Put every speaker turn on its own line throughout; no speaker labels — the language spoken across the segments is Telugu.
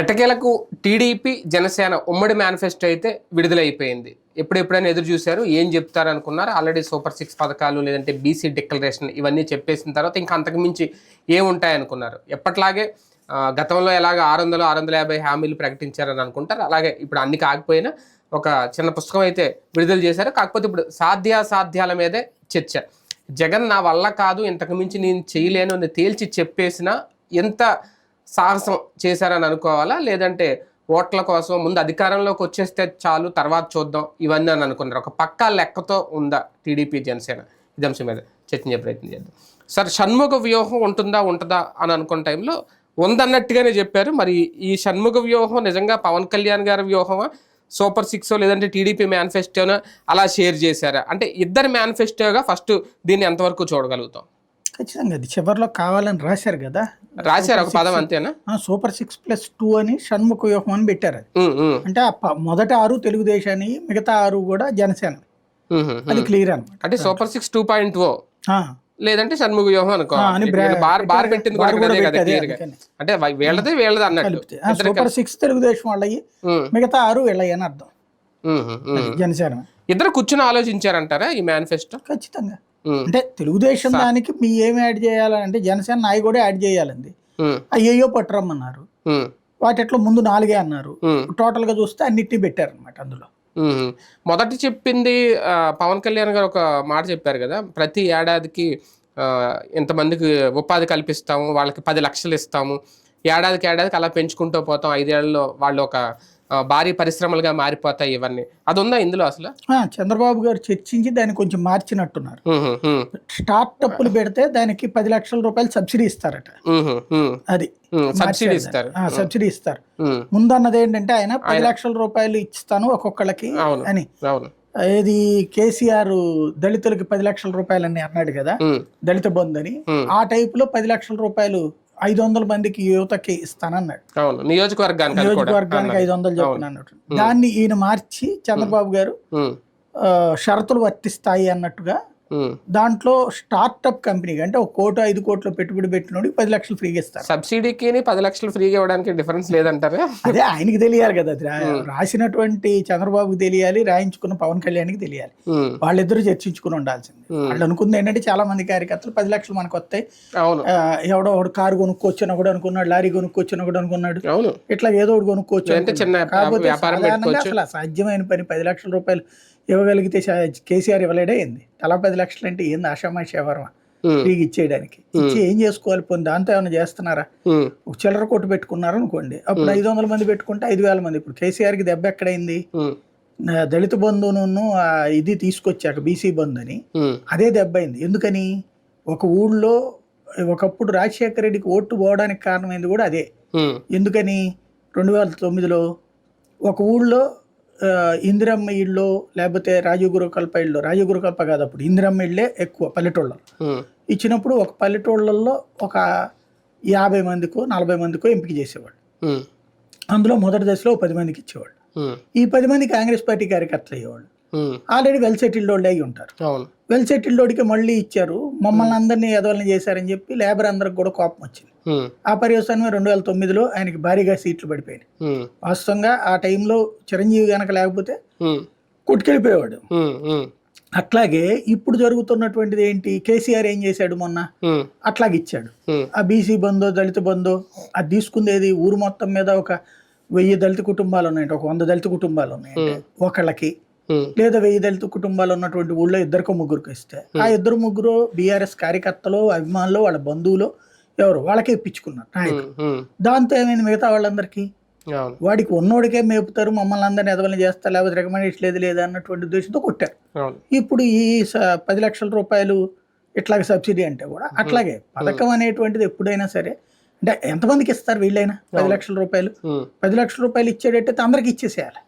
ఎట్టకేలకు టీడీపీ జనసేన ఉమ్మడి మేనిఫెస్టో అయితే విడుదలైపోయింది. ఎప్పుడెప్పుడైనా ఎదురు చూశారు, ఏం చెప్తారనుకున్నారు. ఆల్రెడీ సూపర్ 6 పథకాలు లేదంటే బీసీ డిక్లరేషన్ ఇవన్నీ చెప్పేసిన తర్వాత ఇంకా అంతకుమించి ఏముంటాయనుకున్నారు. ఎప్పట్లాగే గతంలో ఎలాగ 600, 650 హామీలు ప్రకటించారని అనుకుంటారు. అలాగే ఇప్పుడు అన్ని కాకపోయినా ఒక చిన్న పుస్తకం అయితే విడుదల చేశారు. కాకపోతే ఇప్పుడు సాధ్యాసాధ్యాల మీదే చర్చ. జగన్ నా వల్ల కాదు, ఇంతకు మించి నేను చేయలేను అని తేల్చి చెప్పేసిన ఎంత సాహసం చేశారని అనుకోవాలా, లేదంటే ఓట్ల కోసం ముందు అధికారంలోకి వచ్చేస్తే చాలు తర్వాత చూద్దాం ఇవన్నీ అని అనుకున్నారు. ఒక పక్కా లెక్కతో ఉందా టీడీపీ జనసేన? ఇది అంశం మీద చర్చించే ప్రయత్నం చేద్దాం. సార్, షణ్ముఖ వ్యూహం ఉంటుందా అని అనుకున్న టైంలో ఉందన్నట్టుగానే చెప్పారు. మరి ఈ షణ్ముఖ వ్యూహం నిజంగా పవన్ కళ్యాణ్ గారి వ్యూహమా, సూపర్ 6 లేదంటే టీడీపీ మేనిఫెస్టోనా అలా షేర్ చేశారా? అంటే ఇద్దరు మేనిఫెస్టోగా ఫస్ట్ దీన్ని ఎంతవరకు చూడగలుగుతాం?
ఖచ్చితంగా అది చివరిలో కావాలని రాశారు కదా,
రాశారు ఒక పదం అంతేనా?
సూపర్ 6+2 అని షణ్ముఖ వ్యూహం అని పెట్టారు. అది అంటే మొదటి 6 తెలుగుదేశాన్ని, మిగతా 6 కూడా జనసేన. అది క్లియర్ అనమాట.
అంటే సూపర్ 6 2.0 లేదంటే షణ్ముఖ వ్యూహం అనుకోవాలి. బార్ పెట్టింది అంటే వీళ్ళది అన్నట్టు.
సూపర్ 6 తెలుగుదేశం వాళ్ళవి, మిగతా 6 వీళ్ళవి అని అర్థం. జనసేన
ఇద్దరు కూర్చుని ఆలోచించారంటారా ఈ మేనిఫెస్టో?
ఖచ్చితంగా. అంటే తెలుగుదేశం దానికి మీ ఏమి యాడ్ చేయాలంటే జనసేన నాయి కూడా యాడ్ చేయాలండి. అయ్యో పట్టురమ్మన్నారు, వాటిట్లో ముందు 4 అన్నారు. టోటల్ గా చూస్తే అన్నిటినీ పెట్టారు అనమాట. అందులో
మొదటి చెప్పింది పవన్ కళ్యాణ్ గారు ఒక మాట చెప్పారు కదా, ప్రతి ఏడాదికి ఇంతమందికి ఉపాధి కల్పిస్తాము, వాళ్ళకి 10 లక్షలు ఇస్తాము, ఏడాదికి అలా పెంచుకుంటూ పోతాం, 5 ఏళ్లలో వాళ్ళు ఒక భారీ పరిశ్రమలుగా మారిపోతాయి. ఇవన్నీ అది ఉందా ఇందులో అసలు?
చంద్రబాబు గారు చర్చించి దాన్ని కొంచెం మార్చినట్టున్నారు. స్టార్ట్అప్లు పెడితే దానికి 10 లక్షల రూపాయలు సబ్సిడీ ఇస్తారట. అది సబ్సిడీ ఇస్తారు. ముందన్నది ఏంటంటే ఆయన 10 లక్షల రూపాయలు ఇస్తాను ఒక్కొక్కళ్ళకి అని. ఏది కేసీఆర్ దళితులకి 10 లక్షల రూపాయలు అని అన్నాడు కదా, దళిత బంధు అని. ఆ టైప్ లో 10 లక్షల రూపాయలు 500 మందికి యువతకి ఇస్తానన్నాడు. నియోజకవర్గానికి 500 చెప్పిన అన్నట్టు. దాన్ని ఈయన మార్చి చంద్రబాబు గారు షరతులు వర్తిస్తాయి అన్నట్టుగా దాంట్లో స్టార్ట్అప్ కంపెనీకి అంటే 1 కోటి 5 కోట్లు పెట్టుబడి పెట్టినోడికి 10 లక్షలు ఫ్రీగా ఇస్తారు.
సబ్సిడీకి 10 లక్షలు ఫ్రీగా ఇవ్వడానికి డిఫరెన్స్ లేదంటారా?
అదే ఆయనకి తెలియాలి కదా, రాసినటువంటి చంద్రబాబుకి తెలియాలి, రాయించుకున్న పవన్ కళ్యాణ్కి తెలియాలి. వాళ్ళిద్దరూ చర్చించుకుని ఉండాల్సింది. వాళ్ళు అనుకుంది ఏంటంటే చాలా మంది కార్యకర్తలు 10 లక్షలు మనకు వస్తాయి, ఎవడో ఒకడు కారు కొనుక్కొచ్చిన కూడా అనుకున్నాడు, లారీ కొనుక్కొచ్చిన కూడా అనుకున్నాడు, ఇట్లా ఏదో ఒకటి కొనుక్కోవచ్చు. కాకపోతే అసలు సాధ్యమైన పని 10 లక్షల రూపాయలు ఇవ్వగలిగితే కేసీఆర్ ఇవ్వలేడేంది? తలా 10 లక్షలు అంటే ఏంది ఆషామాషి వ్యవహారం ఫ్రీగా ఇచ్చేయడానికి? ఇచ్చి ఏం చేసుకోవాలి? పోనీ దాంతో ఏమైనా చేస్తున్నారా? ఒక చిల్లర కొట్టు పెట్టుకున్నారు అనుకోండి, అప్పుడు 500 మంది పెట్టుకుంటే 5,000 మంది. ఇప్పుడు కేసీఆర్కి దెబ్బ ఎక్కడైంది? దళిత బంధువును ఇది తీసుకొచ్చాక బీసీ బంధు అని అదే దెబ్బ అయింది. ఎందుకని? ఒక ఊళ్ళో ఒకప్పుడు రాజశేఖర రెడ్డికి ఓట్లు పోవడానికి కారణమైంది కూడా అదే. ఎందుకని? 2009లో ఒక ఊళ్ళో ఇందిరమ్మ ఇళ్ళు లేకపోతే రాజీవ్ గురుకల్ప ఇళ్ళు, రాజీవ్ గురుకల్ప కాదు అప్పుడు, ఇందిరమ్మ ఇళ్ళే ఎక్కువ పల్లెటూళ్ళలో ఇచ్చినప్పుడు ఒక పల్లెటూళ్ళల్లో ఒక 50 మందికో 40 మందికో ఎంపిక చేసేవాళ్ళు. అందులో మొదటి దశలో 10 మందికి ఇచ్చేవాళ్ళు. ఈ 10 మంది కాంగ్రెస్ పార్టీ కార్యకర్తలు అయ్యేవాళ్ళు. ఆల్రెడీ వెల్ సెటిల్డ్ వాళ్ళు అయి ఉంటారు. వెల్ సెటిల్డ్ వాడికి మళ్ళీ ఇచ్చారు, మమ్మల్ని అందరినీ ఎదవల్ని చేశారని చెప్పి లేబర్ అందరికి కూడా కోపం వచ్చింది. ఆ పర్యవసానమే 2009లో ఆయనకి భారీగా సీట్లు పడిపోయాయి. వాస్తవంగా ఆ టైంలో చిరంజీవి గనక లేకపోతే కొట్టుకెళ్ళిపోయేవాడు. అట్లాగే ఇప్పుడు జరుగుతున్నటువంటిది ఏంటి? కేసీఆర్ ఏం చేశాడు మొన్న? అట్లాగే ఇచ్చాడు. ఆ బీసీ బంధో దళిత బంధో అది తీసుకుందేది ఊరు మొత్తం మీద ఒక 1000 దళిత కుటుంబాలు ఉన్నాయంటే, ఒక 100 దళిత కుటుంబాలు ఉన్నాయంటే ఒకళ్ళకి, లేదా 1000 దళిత కుటుంబాలు ఉన్నటువంటి ఊళ్ళో 2-3 ఇస్తే ఆ 2-3 బీఆర్ఎస్ కార్యకర్తలు, అభిమానులు, వాళ్ళ బంధువులు ఎవరు వాళ్ళకే ఇప్పించుకున్నారు నాయకులు. దాంతో ఏమైంది? మిగతా వాళ్ళందరికీ వాడికి ఉన్నోడికే మేపుతారు, మమ్మల్ని అందరినీ ఎదవల్ని చేస్తారు, లేకపోతే రికమెండేషన్ లేదా అన్నటువంటి ఉద్దేశంతో కొట్టారు. ఇప్పుడు ఈ 10 లక్షల రూపాయలు ఇట్లాగే సబ్సిడీ అంటే కూడా అట్లాగే పథకం అనేటువంటిది ఎప్పుడైనా సరే అంటే ఎంతమందికి ఇస్తారు వీళ్ళైనా? 10 లక్షల రూపాయలు 10 లక్షల రూపాయలు ఇచ్చేటట్టయితే అందరికి ఇచ్చేసేయాలి.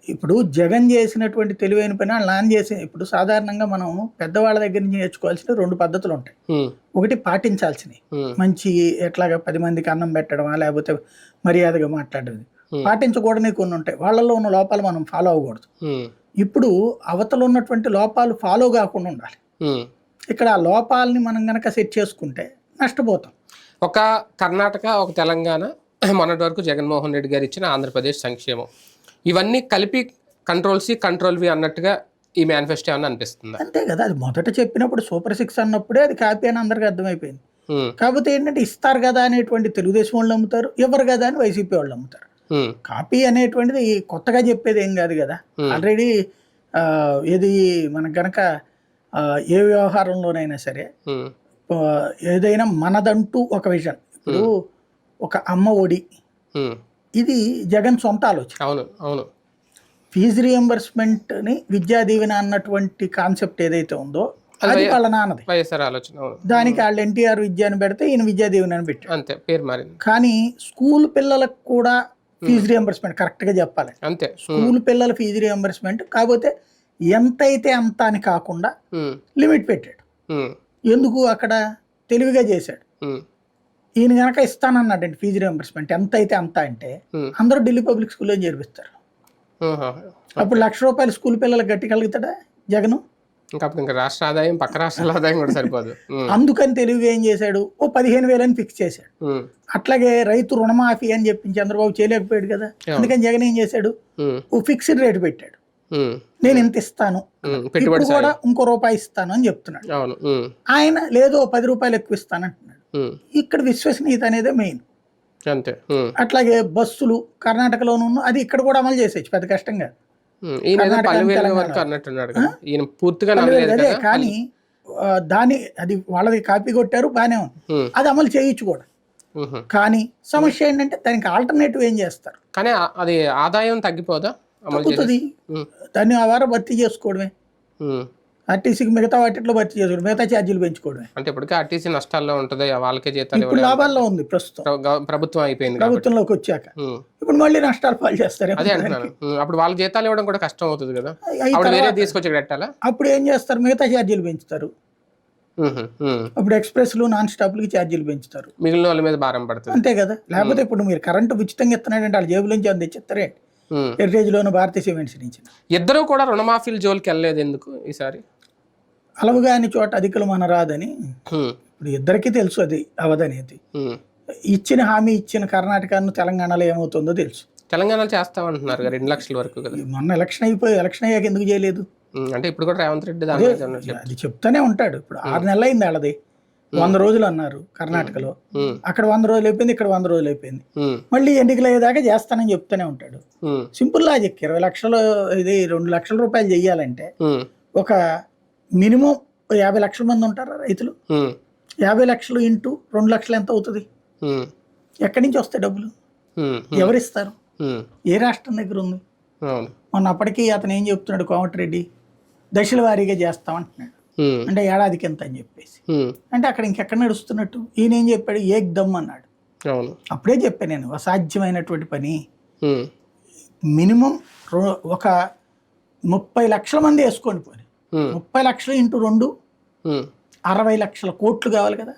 ఇప్పుడు జగన్ చేసినటువంటి తెలివైన పని నాన్న చేసే. ఇప్పుడు సాధారణంగా మనం పెద్దవాళ్ళ దగ్గర నుంచి నేర్చుకోవాల్సిన 2 పద్ధతులు ఉంటాయి. ఒకటి పాటించాల్సినవి, మంచి ఎట్లాగా 10 మందికి అన్నం పెట్టడమా లేకపోతే మర్యాదగా మాట్లాడేది. పాటించకూడని కొన్ని ఉంటాయి, వాళ్ళల్లో ఉన్న లోపాలు మనం ఫాలో అవ్వకూడదు. ఇప్పుడు అవతల ఉన్నటువంటి లోపాలు ఫాలో కాకుండా ఉండాలి. ఇక్కడ ఆ లోపాలని మనం గనక సెట్ చేసుకుంటే నష్టపోతాం.
ఒక కర్ణాటక, ఒక తెలంగాణ మొన్నటి వరకు జగన్మోహన్ రెడ్డి గారు ఇచ్చిన ఆంధ్రప్రదేశ్ సంక్షేమం, ఇవన్నీ కలిపి కంట్రోల్ సి కంట్రోల్ వి అన్నట్టుగా ఈ మేనిఫెస్టో ఏమన్నా అనిపిస్తుంది?
అంతే కదా, అది మొదట చెప్పినప్పుడు సూపర్ 6 అన్నప్పుడే అది కాపీ అని అందరికీ అర్థమైపోయింది. కాకపోతే ఏంటంటే ఇస్తారు కదా అనేటువంటి తెలుగుదేశం వాళ్ళు నమ్ముతారు, ఎవరు కదా అని వైసీపీ వాళ్ళు నమ్ముతారు. కాపీ అనేటువంటిది కొత్తగా చెప్పేది ఏం కాదు కదా. ఆల్రెడీ ఏది మనకు గనక ఏ వ్యవహారంలోనైనా సరే ఏదైనా మనదంటూ ఒక విజన్, ఇప్పుడు ఒక అమ్మ ఒడి, ఇది జగన్ సొంత ఆలోచన.
అవును అవును.
ఫీజు రియంబర్స్మెంట్ని విద్యా దీవెన అన్నటువంటి కాన్సెప్ట్ ఏదైతే ఉందో అది వాళ్ళ నాన్నది,
వైఎస్ఆర్ ఆలోచన.
దానికి వాళ్ళు ఎన్టీఆర్ విద్యను పెడితే ఈయన విద్యా దీవెన అని పెట్టారు,
అంతే పేరు మారింది.
కానీ స్కూల్ పిల్లలకు కూడా ఫీజు రియంబర్స్మెంట్ కరెక్ట్గా చెప్పాలి,
అంతే
స్కూల్ పిల్లల ఫీజు రియంబర్స్మెంట్. కాకపోతే ఎంతైతే అంత అని కాకుండా లిమిట్ పెట్టాడు. ఎందుకు అక్కడ తెలివిగా చేశాడు. ఈయన కనుక ఇస్తానన్నాడండి ఫీజు రియంబర్స్మెంట్ ఎంత అయితే అంత అంటే అందరూ ఢిల్లీ పబ్లిక్ స్కూల్లో చేర్పిస్తారు. అప్పుడు ₹1,00,000 స్కూల్ పిల్లలకు గట్టిగలుగుతాడా జగన్?
ఇంకా రాష్ట్ర ఆదాయం పక్క రాష్ట్రాల ఆదాయం కూడా సరిపోదు. అందుకని
తెలివిగా ఏం చేశాడు, ఓ 15,000 అని ఫిక్స్ చేశాడు. అట్లాగే రైతు రుణమాఫీ అని చెప్పి చంద్రబాబు చేయలేకపోయాడు కదా, అందుకని జగన్ ఏం చేశాడు, ఓ ఫిక్స్డ్ రేట్ పెట్టాడు. నేను ఇంత ఇస్తాను, ఇప్పుడు కూడా ఇంకో రూపాయి ఇస్తాను అని చెప్తున్నాడు. ఆయన లేదో ₹10 ఎక్కువ ఇస్తాను అంటున్నాడు. ఇక్కడ విశ్వసనీయత అనేది మెయిన్.
అంతే.
అట్లాగే బస్సులు కర్ణాటకలోనూ అది ఇక్కడ కూడా అమలు చేసేయచ్చు, పెద్ద కష్టంగా. కానీ దాని అది వాళ్ళది కాపీ కొట్టారు, బానే ఉంది, అది అమలు చేయొచ్చు కూడా. కానీ సమస్య ఏంటంటే దానికి ఆల్టర్నేటివ్ ఏం చేస్తారు,
కానీ అది ఆదాయం తగ్గిపోదా,
తగ్గుతుంది. దాన్ని ఆ వారం భర్తీ చేసుకోవడమే, ఆర్టీసీకి మిగతా వాటిలో భర్తీ చేసుకోవడం, మిగతా ఛార్జీలు పెంచుకోవడమే.
అంటే ఇప్పటికే ఆర్టీసీ నష్టాల్లో ఉంటుంది, వాళ్ళకే జీతాలు.
ఇప్పుడు లాభాల్లో ఉంది ప్రస్తుతం,
ప్రభుత్వం అయిపోయింది,
ప్రభుత్వంలోకి వచ్చాక ఇప్పుడు మళ్ళీ నష్టాలు పాలు చేస్తారు.
అదే అంటున్నాను, అప్పుడు వాళ్ళ జీతాలు ఇవ్వడం కూడా కష్టం అవుతుంది కదా, అప్పుడు వేరే తీసుకొచ్చి పెట్టాలా.
అప్పుడు ఏం చేస్తారు, మిగతా ఛార్జీలు పెంచుతారు. అప్పుడు ఎక్స్ప్రెస్లు నాన్ స్టాప్లకి ఛార్జీలు పెంచుతారు,
మిగిలిన వాళ్ళ మీద భారం పడుతుంది.
అంతే కదా. లేకపోతే ఇప్పుడు మీరు కరెంటు ఉచితంగా ఇస్తున్నాడంటే వాళ్ళ జేబులోంచి అంత తెచ్చిస్తారే, హెరిటేజ్ లోను భారతీయ సిమెంట్స్ నుంచి.
ఇద్దరు కూడా రుణమాఫీల జోలికి వెళ్ళలేదు ఎందుకు ఈసారి?
అలవుగాని చోట అధికలు మన రాదని ఇప్పుడు ఇద్దరికీ తెలుసు అది అవదనేది. ఇచ్చిన హామీ ఇచ్చిన కర్ణాటకను తెలంగాణలో ఏమవుతుందో తెలుసు.
తెలంగాణలో చేస్తామంటున్నారు 2 లక్షల వరకు కదా.
మొన్న ఎలక్షన్ అయ్యాక ఎందుకు చేయలేదు
అంటే ఇప్పుడు కూడా రేవంత్ రెడ్డి
అది చెప్తానే ఉంటాడు. ఇప్పుడు 6 నెలలు అయింది వాళ్ళది, 100 రోజులు అన్నారు కర్ణాటకలో, అక్కడ 100 రోజులు అయిపోయింది, ఇక్కడ 100 రోజులు అయిపోయింది, మళ్ళీ ఎన్నికలు అయ్యేదాకా చేస్తానని చెప్తూనే ఉంటాడు. సింపుల్ లాజిక్, 20 లక్షలు ఇది 2 లక్షల రూపాయలు చెయ్యాలంటే ఒక మినిమం 50 లక్షల మంది ఉంటారా రైతులు, 50 లక్షలు ఇంటూ 2 లక్షలు ఎంత అవుతుంది? ఎక్కడి నుంచి వస్తాయి డబ్బులు, ఎవరిస్తారు, ఏ రాష్ట్రం దగ్గర ఉంది? మొన్న అప్పటికీ అతను ఏం చెప్తున్నాడు కోమటిరెడ్డి, దశల వారీగా చేస్తామంటున్నాడు, అంటే ఏడాదికి ఎంత అని చెప్పేసి. అంటే అక్కడ ఇంకెక్కడ నడుస్తున్నట్టు? ఈయన ఏం చెప్పాడు, ఏక్ దమ్ అన్నాడు. అప్పుడే చెప్పాను నేను, అసాధ్యమైనటువంటి పని. మినిమం ఒక 30 లక్షల మంది వేసుకోండి, పోనీ 30 లక్షలు ఇంటూ 2 60 లక్షల కోట్లు కావాలి కదా,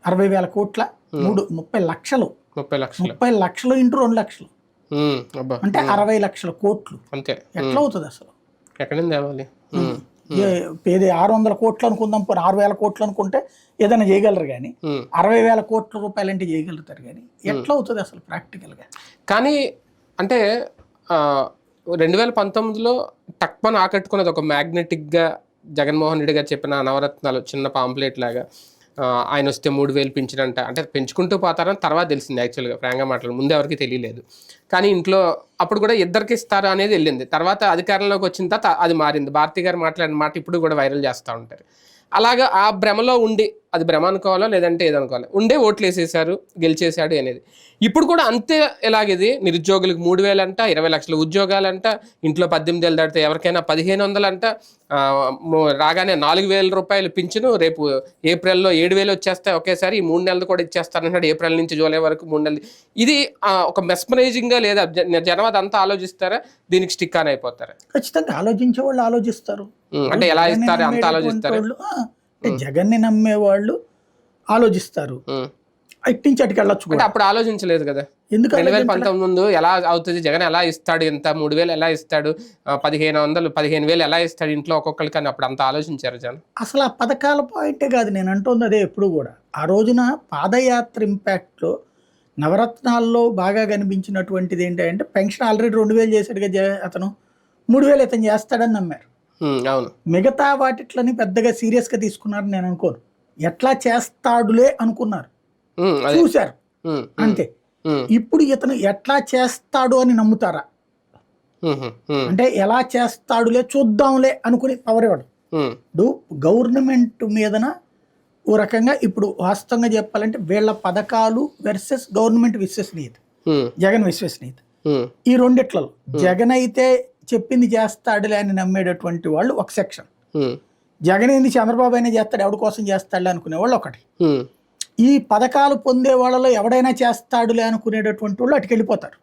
60,000 కోట్ల 30 లక్షలు, 30 లక్షలు ఇంటూ 2 లక్షలు అంటే 60 లక్షల కోట్లు.
అంతే.
ఎట్లా అవుతుంది అసలు?
ఎక్కడి నుంచి తేవాలి?
600 కోట్లు అనుకుందాం, 6,000 కోట్లు అనుకుంటే ఏదైనా చేయగలరు, కానీ 60,000 కోట్ల రూపాయలు అంటే చేయగలుగుతారు, కానీ ఎట్లా అవుతుంది అసలు ప్రాక్టికల్గా?
కానీ అంటే 2019లో టక్మన్ ఆకట్టుకున్నది ఒక మ్యాగ్నెటిక్గా జగన్మోహన్ రెడ్డి గారు చెప్పిన నవరత్నాలు చిన్న పాంప్లెట్ లాగా, ఆయన వస్తే 3,000 పెంచినంట, అంటే పెంచుకుంటూ పోతారని తర్వాత తెలిసింది. యాక్చువల్గా ఫ్రాంక్గా మాట్లాడు ముందు ఎవరికి తెలియలేదు, కానీ ఇంట్లో అప్పుడు కూడా ఇద్దరికి ఇస్తారు అనేది వెళ్ళింది. తర్వాత అధికారంలోకి వచ్చిన తర్వాత అది మారింది. భారతి గారు మాట్లాడిన మాట ఇప్పుడు కూడా వైరల్ చేస్తూ ఉంటారు. అలాగా ఆ భ్రమలో ఉండి, అది భ్రమ అనుకోవాలో లేదంటే ఏదనుకోవాలి, ఉండే ఓట్లు వేసేసారు, గెలిచేశాడు అనేది. ఇప్పుడు కూడా అంతే ఎలాగిది, నిరుద్యోగులకు 3,000 అంట, 20 లక్షల ఉద్యోగాలంట, ఇంట్లో 18 ఏళ్ళు దాటితే ఎవరికైనా 1,500 అంట, రాగానే 4,000 రూపాయలు పింఛను, రేపు ఏప్రిల్లో 7,000 వచ్చేస్తాయి ఒకేసారి, ఈ 3 నెలలు కూడా ఇచ్చేస్తారంటాడు, ఏప్రిల్ నుంచి జూలై వరకు 3 నెలలు. ఇది ఒక మెస్మరైజింగ్గా లేదా జనం అదంతా ఆలోచిస్తారా, దీనికి స్టిక్ ఆన్ అయిపోతారా?
ఖచ్చితంగా ఆలోచించే వాళ్ళు ఆలోచిస్తారు.
అంటే ఎలా ఇస్తారు అంత ఆలోచిస్తారు.
జగన్ ని నమ్మే వాళ్ళు ఆలోచిస్తారు, ఇట్టించి అటుకి వెళ్ళొచ్చు.
అంటే అప్పుడు ఆలోచించలేదు కదా, ఎందుకు 2019 ముందు ఎలా అవుతుంది, జగన్ ఎలా ఇస్తాడు, ఎంత 3,000 ఎలా ఇస్తాడు, 1,500 15,000 ఎలా ఇస్తాడు ఇంట్లో ఒక్కొక్కరికి అని అప్పుడు అంత ఆలోచించారు జనం.
అసలు ఆ పథకాల పాయింటే కాదు నేను అంటుంది, అదే ఎప్పుడు కూడా. ఆ రోజున పాదయాత్ర ఇంపాక్ట్లో నవరత్నాల్లో బాగా కనిపించినటువంటిది ఏంటంటే పెన్షన్ ఆల్రెడీ 2000 చేశాడుగా అతను, 3000 ఇతను చేస్తాడని నమ్మారు.
అవును.
మిగతా వాటిట్లని పెద్దగా సీరియస్గా తీసుకున్నారని నేను అనుకోను. ఎట్లా చేస్తాడులే అనుకున్నారు, చూశారు అంతే. ఇప్పుడు ఇతను ఎట్లా చేస్తాడు అని నమ్ముతారా అంటే ఎలా చేస్తాడులే చూద్దాంలే అనుకుని పవర్ ఇవ్వడం. ఇప్పుడు గవర్నమెంట్ మీదన ఓ రకంగా ఇప్పుడు వాస్తవంగా చెప్పాలంటే వీళ్ళ పథకాలు వర్సెస్ గవర్నమెంట్ విశ్వసనీయత, జగన్ విశ్వసనీయత, ఈ రెండిట్లలో జగన్ అయితే చెప్పింది చేస్తాడులే అని నమ్మేటటువంటి వాళ్ళు ఒక సెక్షన్, జగన్ ఏంది చంద్రబాబు అయినా చేస్తాడు ఎవరి కోసం చేస్తాడులే అనుకునే వాళ్ళు ఒకటి, ఈ పథకాలు పొందే వాళ్ళలో ఎవడైనా చేస్తాడులే అనుకునేటటువంటి వాళ్ళు అటుకు వెళ్ళిపోతారు.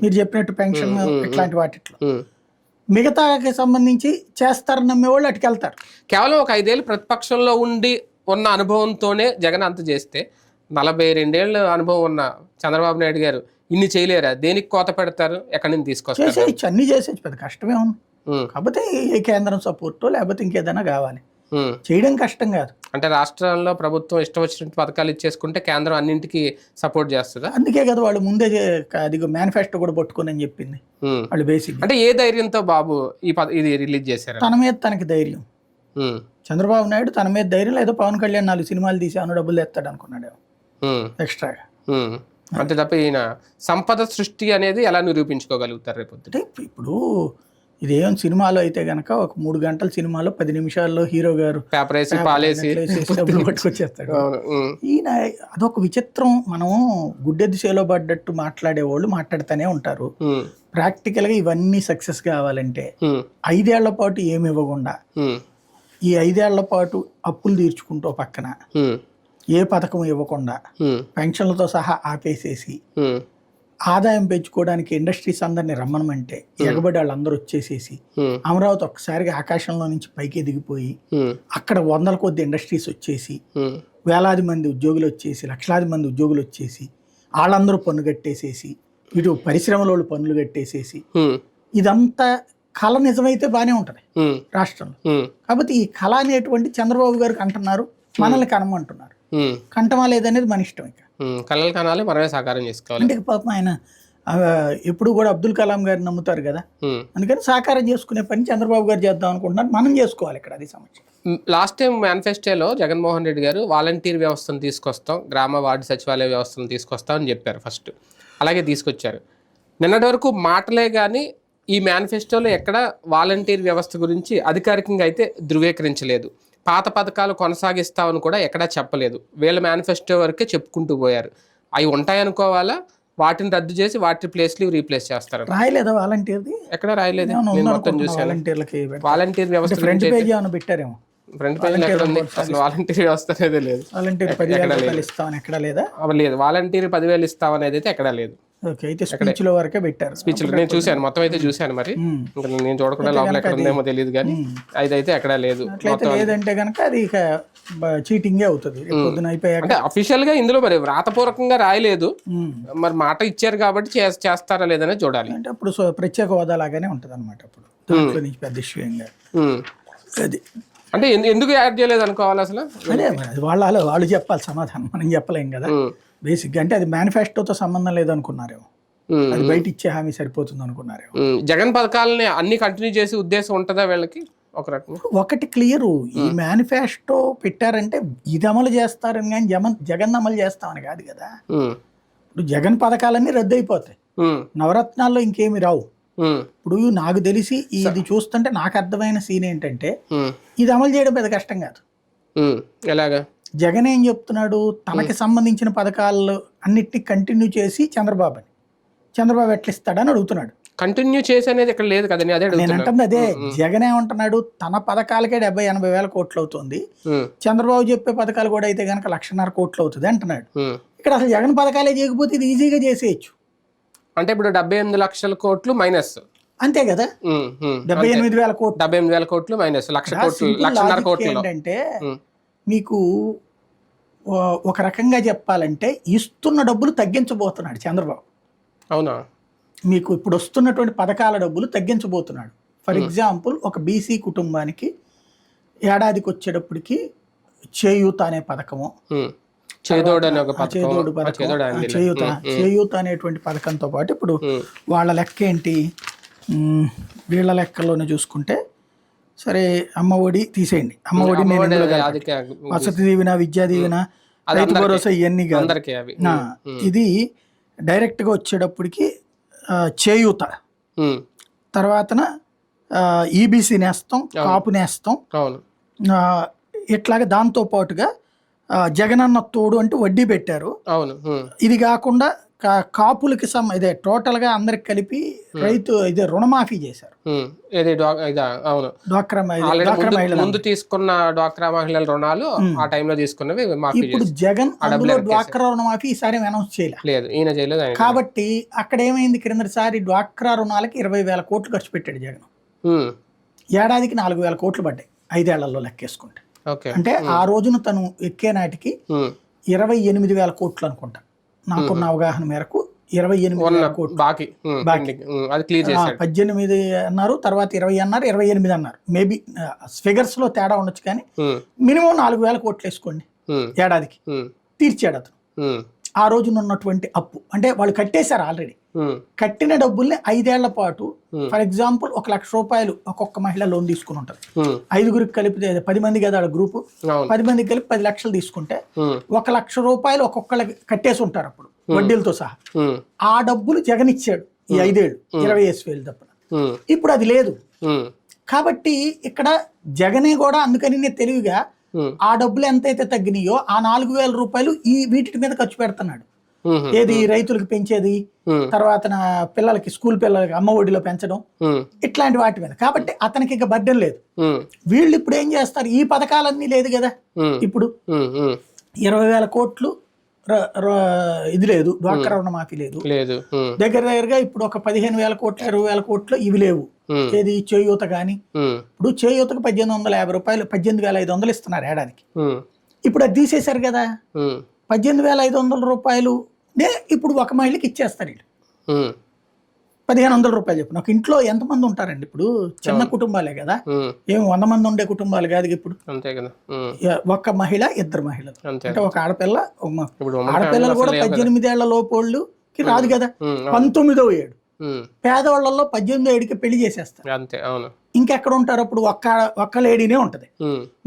మీరు చెప్పినట్టు పెన్షన్ ఇట్లాంటి వాటిట్లో మిగతాకి సంబంధించి చేస్తారని నమ్మేవాళ్ళు అటుకు వెళ్తారు.
కేవలం ఒక 5 ఏళ్ళు ప్రతిపక్షంలో ఉండి ఉన్న అనుభవంతోనే జగన్ అంత చేస్తే 42 ఏళ్ళ అనుభవం ఉన్న చంద్రబాబు నాయుడు గారు ఇన్ని చేయలేరా? దేనికి కోత పెడతారు? ఎక్కడి నుంచి తీసుకొస్తారు?
చేసేయచ్చు, అన్ని చేసేయచ్చు, పెద్ద కష్టమే ఉంది. కాకపోతే ఏ కేంద్రం సపోర్టో లేకపోతే ఇంకేదైనా కావాలి, చేయడం కష్టం కాదు.
అంటే రాష్ట్రాల్లో ప్రభుత్వం ఇష్టం వచ్చినట్టు పథకాలు ఇచ్చేసుకుంటే కేంద్రం అన్నింటికి సపోర్ట్ చేస్తుందా?
అందుకే కదా వాళ్ళు ముందే అది మేనిఫెస్టో కూడా పట్టుకుని అని చెప్పింది వాళ్ళు. బేసిక్
అంటే ఏ ధైర్యంతో బాబు ఇది రిలీజ్ చేశారు?
తన మీద తనకి ధైర్యం. చంద్రబాబు నాయుడు తన మీద ధైర్యం, లేదా పవన్ కళ్యాణ్ 4 సినిమాలు తీసి అను డబ్బులు తెస్తాడు అనుకున్నాడు ఎక్స్ట్రాగా.
అంతే తప్ప ఈయన సంపద సృష్టి అనేది ఎలా నిరూపించుకోగలుగుతారు రేపు?
ఇప్పుడు ఇదేం సినిమాలో అయితే గనక ఒక 3 గంటల సినిమాలో 10 నిమిషాల్లో హీరో గారు
పేపర్ వేసి పాలేసి
డబ్బులు పట్టుకొచ్చేస్తాడు. ఈయన అదొక విచిత్రం. మనం గుడ్డెద్దు చేలో పడ్డట్టు మాట్లాడేవాళ్ళు మాట్లాడుతూనే ఉంటారు. ప్రాక్టికల్గా ఇవన్నీ సక్సెస్ కావాలంటే 5 ఏళ్ల పాటు ఏమి ఇవ్వకుండా ఈ 5 ఏళ్ల పాటు అప్పులు తీర్చుకుంటూ పక్కన ఏ పథకం ఇవ్వకుండా పెన్షన్లతో సహా ఆపేసేసి ఆదాయం పెంచుకోవడానికి ఇండస్ట్రీస్ అందరినీ రమ్మనమంటే ఎగబడి వాళ్ళందరూ వచ్చేసేసి అమరావతి ఒక్కసారిగా ఆకాశంలో నుంచి పైకి దిగిపోయి అక్కడ 100ల కొద్ది ఇండస్ట్రీస్ వచ్చేసి వేలాది మంది ఉద్యోగులు వచ్చేసి లక్షలాది మంది ఉద్యోగులు వచ్చేసి వాళ్ళందరూ పన్ను కట్టేసేసి ఇటు పరిశ్రమల పన్నులు కట్టేసేసి ఇదంతా కళ నిజమైతే బాగానే ఉంటది రాష్ట్రంలో. కాబట్టి ఈ కళ అనేటువంటి చంద్రబాబు గారికి అంటున్నారు, మనల్ని కనమంటున్నారు. కంటమా లేదనేది మన ఇష్టం. ఇక
కళలు కనాలి, మనమే సాకారం చేసుకోవాలి.
అంటే పాపం ఆయన ఎప్పుడు కూడా అబ్దుల్ కలాం గారిని నమ్ముతారు కదా, అందుకని సాకారం చేసుకునే పని చంద్రబాబు గారు చేద్దాం అనుకుంటున్నారు, మనం చేసుకోవాలి ఇక్కడ. అది సమస్య.
లాస్ట్ టైం మేనిఫెస్టోలో జగన్మోహన్ రెడ్డి గారు వాలంటీర్ వ్యవస్థను తీసుకొస్తాం, గ్రామ వార్డు సచివాలయ వ్యవస్థను తీసుకొస్తాం అని చెప్పారు ఫస్ట్. అలాగే తీసుకొచ్చారు. నిన్నటి వరకు మాటలే కానీ ఈ మేనిఫెస్టోలో ఎక్కడ వాలంటీర్ వ్యవస్థ గురించి అధికారికంగా అయితే ధృవీకరించలేదు. పాత పథకాలు కొనసాగిస్తామని కూడా ఎక్కడా చెప్పలేదు. వీళ్ళ మేనిఫెస్టో వరకే చెప్పుకుంటూ పోయారు. అవి ఉంటాయనుకోవాలా, వాటిని రద్దు చేసి వాటి ప్లేస్లు రీప్లేస్ చేస్తారు.
రాయలేదా వాలంటీర్ది?
ఎక్కడ రాయలేదు, మొత్తం చూసాను. వాలంటీర్ వ్యవస్థ
ఫ్రంట్ పేజ్ ఏమైనా పెట్టారేమో.
ఫ్రంట్ పేజ్ ఎక్కడ ఉంది? అసలు వాలంటీర్ వ్యవస్థ అనేది లేదు.
వాలంటీర్ 10,000 ఇస్తామని ఎక్కడ లేదా?
లేదు, వాలంటీర్ 10,000 ఇస్తామనేది అయితే ఎక్కడా లేదు.
అయితే స్పీచ్ లో వరకే పెట్టారు.
స్పీచ్ నేను చూశాను, మొత్తం అయితే చూశాను. మరి నేను చూడకుండా లోపల ఎక్కడ ఉందేమో తెలియదు కానీ అయితే ఎక్కడా లేదు.
లేదంటే కనుక అది చీటింగే అవుతుంది.
అంటే అఫీషియల్ గా ఇందులో మరి వ్రాతపూర్వకంగా రాయలేదు, మరి మాట ఇచ్చారు కాబట్టి చేస్తారా లేదనే చూడాలి.
అంటే అప్పుడు ప్రత్యేక హోదా లాగానే ఉంటది అనమాట. అప్పుడు దాంట్లో నుంచి పెద్ద విషయంగా అది
అంటే ఎందుకు యాడ్ చేయలేదు అనుకోవాలి అసలు.
అదే వాళ్ళు చెప్పాలి సమాధానం, మనం చెప్పలేం కదా. బేసిక్గా అంటే అది మేనిఫెస్టోతో సంబంధం లేదనుకున్నారేమో, అది బయట ఇచ్చే హామీ సరిపోతుంది అనుకున్నారేమో.
జగన్ పథకాలని అన్ని కంటిన్యూ చేసే ఉద్దేశం ఉంటుందా వీళ్ళకి? ఒక రకం
ఒకటి క్లియరు, ఈ మేనిఫెస్టో పెట్టారంటే ఇది అమలు చేస్తారని కానీ జగన్ అమలు చేస్తామని కాదు కదా. ఇప్పుడు జగన్ పథకాలన్నీ రద్దు అయిపోతాయి, నవరత్నాల్లో ఇంకేమి రావు. ఇప్పుడు నాకు తెలిసి ఇది చూస్తుంటే నాకు అర్థమైన సీన్ ఏంటంటే ఇది అమలు చేయడం పెద్ద కష్టం కాదు.
ఎలాగా?
జగన్ ఏం చెప్తున్నాడు, తనకి సంబంధించిన పథకాలు అన్నిటినీ కంటిన్యూ చేసి చంద్రబాబు ఎట్లా ఇస్తాడని అడుగుతున్నాడు.
కంటిన్యూ చేసి అనేది ఇక్కడ లేదు కదా,
నేను అంటుంది అదే. జగన్ ఏమంటున్నాడు, తన పథకాలకే 70-80 వేల కోట్లు అవుతుంది, చంద్రబాబు చెప్పే పథకాలు కూడా అయితే కనుక 1.5 కోట్లు అవుతుంది అంటున్నాడు. ఇక్కడ అసలు జగన్ పథకాలే చేయకపోతే ఇది ఈజీగా చేసేయచ్చు.
అంటే ఇప్పుడు 78 లక్షల కోట్లు మైనస్,
అంతే కదా. 78 వేల కోట్లు,
78 వేల కోట్లు మైనస్ 1 కోట్లు, 1.5 కోట్లు.
ఏంటంటే మీకు ఒక రకంగా చెప్పాలంటే ఇస్తున్న డబ్బులు తగ్గించబోతున్నాడు చంద్రబాబు.
అవునా?
మీకు ఇప్పుడు వస్తున్నటువంటి పథకాల డబ్బులు తగ్గించబోతున్నాడు. ఫర్ ఎగ్జాంపుల్, ఒక బీసీ కుటుంబానికి ఏడాదికి వచ్చేటప్పటికి చేయూత అనే పథకము,
చేదోడు అనే ఒక
చేదోడు పథకం, చేయూత అనేటువంటి పథకంతో పాటు ఇప్పుడు వాళ్ళ లెక్క ఏంటి, వీళ్ళ లెక్కలోనే చూసుకుంటే సరే అమ్మ ఒడి తీసేయండి, అమ్మ ఒడి వసతి దీవెన, విద్యా దీవెన, రైతు భరోసా ఇవన్నీ కాదు. ఇది డైరెక్ట్ గా వచ్చేటప్పటికి చేయూత, తర్వాతన ఈబీసీ నేస్తాం, కాపు నేస్తాం, ఇట్లాగే దాంతో పాటుగా జగనన్న తోడు అంటే వడ్డీ పెట్టారు. ఇది కాకుండా కాపులకి ఇదే టోటల్ గా అందరికి కలిపి రైతు ఇదే రుణమాఫీ చేశారు.
ముందు తీసుకున్న డ్వాక్రా మహిళల రుణాలు ఆ టైంలో తీసుకున్నవి
ఇప్పుడు జగన్ అందులో డ్వాక్రా రుణమాఫీ ఈసారి అనౌన్స్ చేయలేదు,
ఈయన చేయలేదు.
కాబట్టి అక్కడ ఏమైంది, క్రిందటిసారి డ్వాక్రా రుణాలకి 20,000 కోట్లు ఖర్చు పెట్టాడు జగన్. ఏడాదికి 4,000 కోట్లు పడ్డాయి 5 ఏళ్లలో లెక్కేసుకుంటే. అంటే ఆ రోజున తను ఎక్కే నాటికి 28,000 కోట్లు అనుకుంటా, నాకున్న అవగాహన మేరకు 28,000 కోట్లు బాకీ. 18 అన్నారు, తర్వాత 20 అన్నారు, 28 అన్నారు. మేబీ ఫిగర్స్ లో తేడా ఉండొచ్చు, కానీ మినిమం 4,000 కోట్లు వేసుకోండి ఏడాదికి తీర్చాడు అతను. ఆ రోజున ఉన్నటువంటి అప్పు అంటే వాళ్ళు కట్టేశారు ఆల్రెడీ. కట్టిన డబ్బుల్ని 5 ఏళ్ల పాటు, ఫర్ ఎగ్జాంపుల్ 1,00,000 రూపాయలు ఒక్కొక్క మహిళ లోన్ తీసుకుని ఉంటారు. 5గురికి కలిపితే 10 మంది కదా గ్రూపు, 10 మందికి కలిపి 10 లక్షలు తీసుకుంటే 1,00,000 రూపాయలు ఒక్కొక్కళ్ళకి కట్టేసి ఉంటారు అప్పుడు వడ్డీలతో సహా. ఆ డబ్బులు జగన్ ఇచ్చాడు ఈ 5 ఏళ్ళు 20,000 తప్పన. ఇప్పుడు అది లేదు. కాబట్టి ఇక్కడ జగనే కూడా అందుకని తెలివిగా ఆ డబ్బులు ఎంతైతే తగ్గినాయో ఆ 4,000 రూపాయలు ఈ వీటి మీద ఖర్చు పెడుతున్నాడు. ఏది రైతులకు పెంచేది, తర్వాత పిల్లలకి స్కూల్ పిల్లలకి అమ్మ ఒడిలో పెంచడం, ఇట్లాంటి వాటి మీద. కాబట్టి అతనికి ఇంకా బర్డెన్ లేదు. వీళ్ళు ఇప్పుడు ఏం చేస్తారు, ఈ పథకాలన్నీ లేదు కదా, ఇప్పుడు 20,000 కోట్లు ఇది లేదు, డ్వాక్రా రుణమాఫీ లేదు. దగ్గరగా ఇప్పుడు ఒక 15,000 కోట్లు 20,000 కోట్లు ఇవి లేవు. ఏది చేయూత గాని, ఇప్పుడు చేయూతకు 1,850 రూపాయలు, 18,500 ఇస్తున్నారు ఏడాదికి. ఇప్పుడు అది తీసేశారు కదా, 18,500 రూపాయలు ఇప్పుడు ఒక మహిళకి ఇచ్చేస్తారు. వీళ్ళు 1,500 రూపాయలు చెప్పిన ఒక ఇంట్లో ఎంతమంది ఉంటారండి? ఇప్పుడు చిన్న కుటుంబాలే కదా, ఏమి 100 మంది ఉండే కుటుంబాలు కాదు. ఇప్పుడు ఒక మహిళ, 2 మహిళలు, అంటే ఒక ఆడపిల్ల, ఆడపిల్లలు కూడా 18 ఏళ్ల లోపోళ్ళుకి రాదు కదా, 19వ ఏడు. పేదవాళ్లలో 18వ ఏడుకి పెళ్లి చేసేస్తారు. ఇంకెక్కడ ఉంటారు అప్పుడు? ఒక్క లేడీనే ఉంటది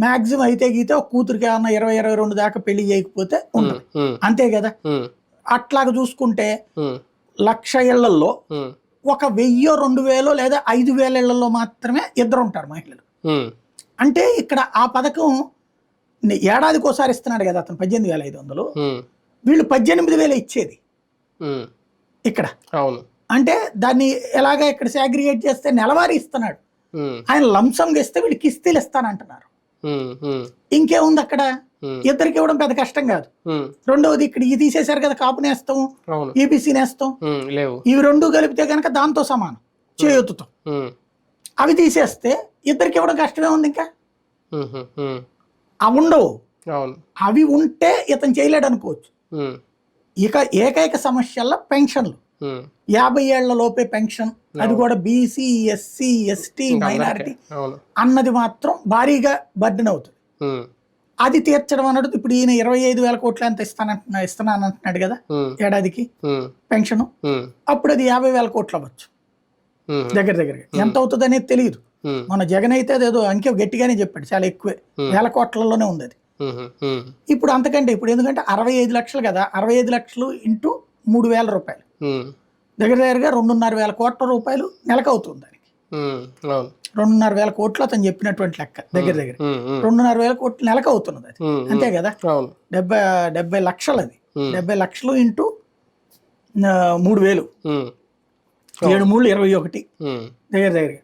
మాక్సిమం. అయితే గీతే ఒక కూతురికి ఏమన్నా 20-22 దాకా పెళ్లి చేయకపోతే ఉంటది, అంతే కదా. అట్లాగా చూసుకుంటే 1,00,000 ఇళ్లలో ఒక 1,000, 2,000 లేదా 5,000 ఇళ్లలో మాత్రమే 2 ఉంటారు మహిళలు. అంటే ఇక్కడ ఆ పథకం ఏడాదికి ఒకసారి ఇస్తున్నాడు కదా అతను 18,500. వీళ్ళు 18,000 ఇచ్చేది ఇక్కడ. అంటే దాన్ని ఎలాగా ఇక్కడ సాగ్రిగేట్ చేస్తే నెలవారీ ఇస్తున్నాడు ఆయన. లంసంగా ఇస్తే వీళ్ళు కిస్తీలు ఇస్తానంటున్నారు. ఇంకేముంది అక్కడ? 2కి ఇవ్వడం పెద్ద కష్టం కాదు. రెండవది ఇక్కడ ఇది తీసేశారు కదా, కాపు నేస్తాం, ఈబీసీ నేస్తాం, ఇవి 2 కలిపితే కనుక దాంతో సమానం చేయూతతో. అవి తీసేస్తే 2కి ఇవ్వడం కష్టమే ఉంది. ఇంకా అవి ఉండవు. అవి ఉంటే ఇతను చేయలేడు అనుకోవచ్చు. ఇక ఏకైక సమస్యల్లో పెన్షన్లు, 50 ఏళ్ల లోపే పెన్షన్, అది కూడా బీసీ, ఎస్సీ, ఎస్టీ, మైనారిటీ అన్నది మాత్రం భారీగా బర్డెన్ అవుతుంది. అది తీర్చడం అన్నట్టు ఇప్పుడు ఈయన 25,000 కోట్లు ఎంత ఇస్తానంటున్నాడు కదా ఏడాదికి పెన్షన్. అప్పుడు అది 50,000 కోట్లు అవ్వచ్చు దగ్గరగా. ఎంత అవుతుంది అనేది తెలియదు. మన జగన్ అయితే అదేదో అంకె గట్టిగానే చెప్పాడు, చాలా ఎక్కువే, 1,000 కోట్లలోనే ఉంది అది. ఇప్పుడు అంతకంటే ఇప్పుడు ఎందుకంటే 65 లక్షలు కదా, 65 లక్షలు ఇంటూ 3,000 రూపాయలు దగ్గరగా 2,500 కోట్ల రూపాయలు నెలకు అవుతుంది దానికి. 2,500 కోట్లు అతను చెప్పినటువంటి లెక్క దగ్గర 2,500 కోట్లు నెలకు అవుతున్నది అది, అంతే కదా. 70 లక్షలు అది, 70 లక్షలు ఇంటూ 3,000, 7×3 = 21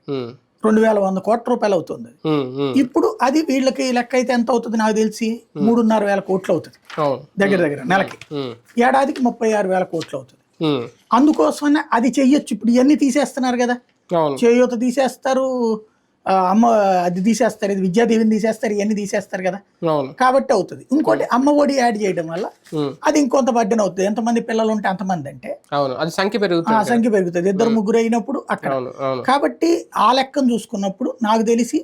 2,100 కోట్ల రూపాయలు అవుతుంది. ఇప్పుడు అది వీళ్ళకి లెక్క అయితే ఎంత అవుతుంది నాకు తెలిసి 3,500 కోట్లు అవుతుంది దగ్గర నెలకి. ఏడాదికి 36,000 కోట్లు అవుతుంది. అందుకోసమనే అది చెయ్యొచ్చు. ఇప్పుడు ఇవన్నీ తీసేస్తున్నారు కదా, చేయూత తీసేస్తారు, అమ్మ అది తీసేస్తారు, ఇది విద్యా దీవెన తీసేస్తారు, ఇవన్నీ తీసేస్తారు కదా, కాబట్టి అవుతుంది. ఇంకోటి అమ్మ ఒడి యాడ్ చేయడం వల్ల అది ఇంకొంత బర్డెన్ అవుతుంది. ఎంతమంది పిల్లలు ఉంటే అంతమంది అంటే సంఖ్య పెరుగుతుంది. 2-3 అయినప్పుడు అక్కడ. కాబట్టి ఆ లెక్కను చూసుకున్నప్పుడు నాకు తెలిసి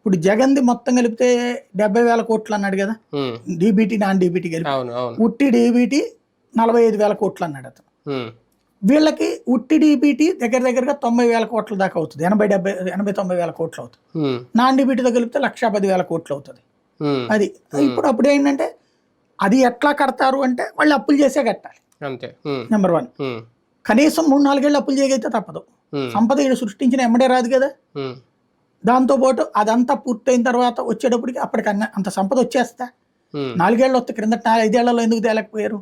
ఇప్పుడు జగన్ది మొత్తం కలిపితే 70,000 కోట్లు అన్నాడు కదా, డీబీటీ నాన్ డీబీటీ కలిపి.
అవును అవును.
ఉట్టి డీబీటీ 45,000 కోట్లు అన్నాడు అతను. వీళ్ళకి ఉట్టి డీబీటీ దగ్గరగా 90,000 కోట్ల దాకా అవుతుంది, 80,000-90,000 కోట్లు అవుతుంది. నాన్ డీబీటీతో కలిపితే 110,000 కోట్లు అవుతుంది. అది అప్పుడు ఏంటంటే అది ఎట్లా కడతారు అంటే వాళ్ళు అప్పులు చేసే కట్టాలి.
అంతే.
నెంబర్ 1, కనీసం 3-4 ఏళ్ళు అప్పులు చేయగైతే తప్పదు. సంపద ఈడు సృష్టించిన ఎమ్మడే రాదు కదా. దాంతోపాటు అదంతా పూర్తయిన తర్వాత వచ్చేటప్పటికి అప్పటికి అంత సంపద వచ్చేస్తా. 4 ఏళ్ళు వస్తే క్రింద 5 ఏళ్లలో ఎందుకు తేలేకపోయారు?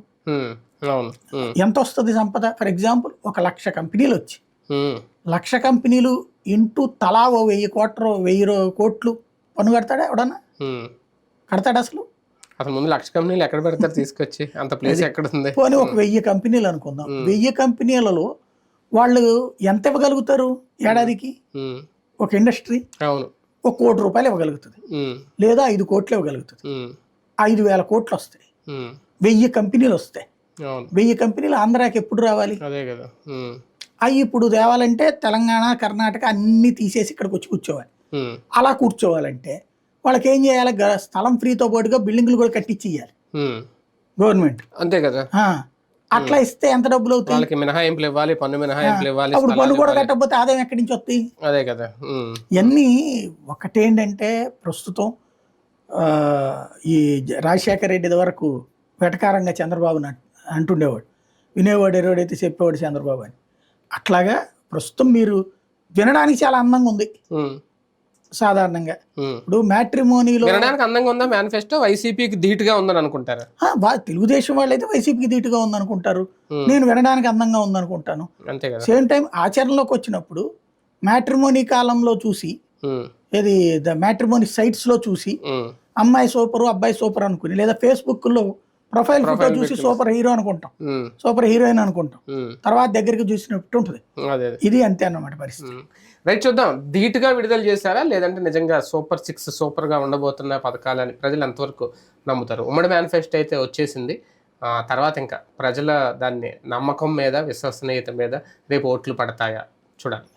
ఎంత వస్తుంది సంపద? ఫర్ ఎగ్జాంపుల్ 1,00,000 కంపెనీలు వచ్చి 1,00,000 కంపెనీలు ఇంటూ తలా 1,000 కోట్లు పన్ను కడతాడా ఎవడన్నా? కడతాడు అసలు?
అసలు ముందు 1,00,000 కంపెనీలు ఎక్కడ పెడతారు తీసుకొచ్చి? అంత ప్లేస్ ఎక్కడ ఉంది?
పోనీ ఒక 1000 కంపెనీలు అనుకుందాం. 1000 కంపెనీలలో వాళ్ళు ఎంత ఇవ్వగలుగుతారు ఏడాదికి? ఒక ఇండస్ట్రీ 1 కోటి రూపాయలు ఇవ్వగలుగుతుంది, లేదా 5 కోట్లు ఇవ్వగలుగుతుంది. 5,000 కోట్లు వస్తాయి, 1000 కంపెనీలు వస్తాయి. 1000 కంపెనీలు ఆంధ్రాకి ఎప్పుడు రావాలి? అవి ఇప్పుడు తేవాలంటే తెలంగాణ, కర్ణాటక అన్ని తీసేసి ఇక్కడికి వచ్చి కూర్చోవాలి. అలా కూర్చోవాలంటే వాళ్ళకి ఏం చేయాలి? స్థలం ఫ్రీతో పాటుగా బిల్డింగ్లు కూడా కట్టించి ఇవ్వాలి గవర్నమెంట్.
అంతే కదా.
అట్లా ఇస్తే ఎంత డబ్బులు అవుతాయి?
మినహాయింపులు ఇవ్వాలి, పన్ను మినహాయింపులు ఇవ్వాలి.
అప్పుడు పన్ను కూడా కట్టకపోతే ఆదాయం ఎక్కడి నుంచి వస్తాయి? అదే కదా. ఇవన్నీ ఒకటేంటంటే ప్రస్తుతం ఈ రాజశేఖర రెడ్డి వరకు వెటకారంగా చంద్రబాబు అంటుండేవాడు, వినేవాడు ఎవడైతే చెప్పేవాడు చంద్రబాబు అని. అట్లాగా ప్రస్తుతం మీరు వినడానికి చాలా అందంగా ఉంది సాధారణంగా. ఇప్పుడు మ్యాట్రిమోనీలో
అందంగా ఉందా మేనిఫెస్టో? వైసీపీకి ధీటుగా ఉందని అనుకుంటారు.
తెలుగుదేశం వాళ్ళు అయితే వైసీపీకి ధీటుగా ఉందనుకుంటారు, నేను వినడానికి అందంగా ఉందనుకుంటాను. సేమ్ టైం ఆచరణలోకి వచ్చినప్పుడు మ్యాట్రిమోనీ కాలంలో చూసి, ఏది మ్యాట్రిమోనీ సైట్స్ లో చూసి అమ్మాయి సూపర్ అబ్బాయి సూపర్ అనుకుని, లేదా ఫేస్బుక్ లో ప్రొఫైల్ ఫోటో చూసి సూపర్ హీరో అనుకుంటాం, సూపర్ హీరోయిన్ అనుకుంటాం, తర్వాత దగ్గరికి చూసినట్టు ఉంటుంది. ఇది అంతే అన్నమాట పరిస్థితి.
రైట్, చూద్దాం. ధీటుగా విడుదల చేశారా లేదంటే నిజంగా సూపర్ 6 సూపర్ గా ఉండబోతున్న పథకాలని ప్రజలు ఎంతవరకు నమ్ముతారు? ఉమ్మడి మేనిఫెస్టో అయితే వచ్చేసింది, తర్వాత ఇంకా ప్రజల దాన్ని నమ్మకం మీద, విశ్వసనీయత మీద రేపు ఓట్లు పడతాయా చూడాలి.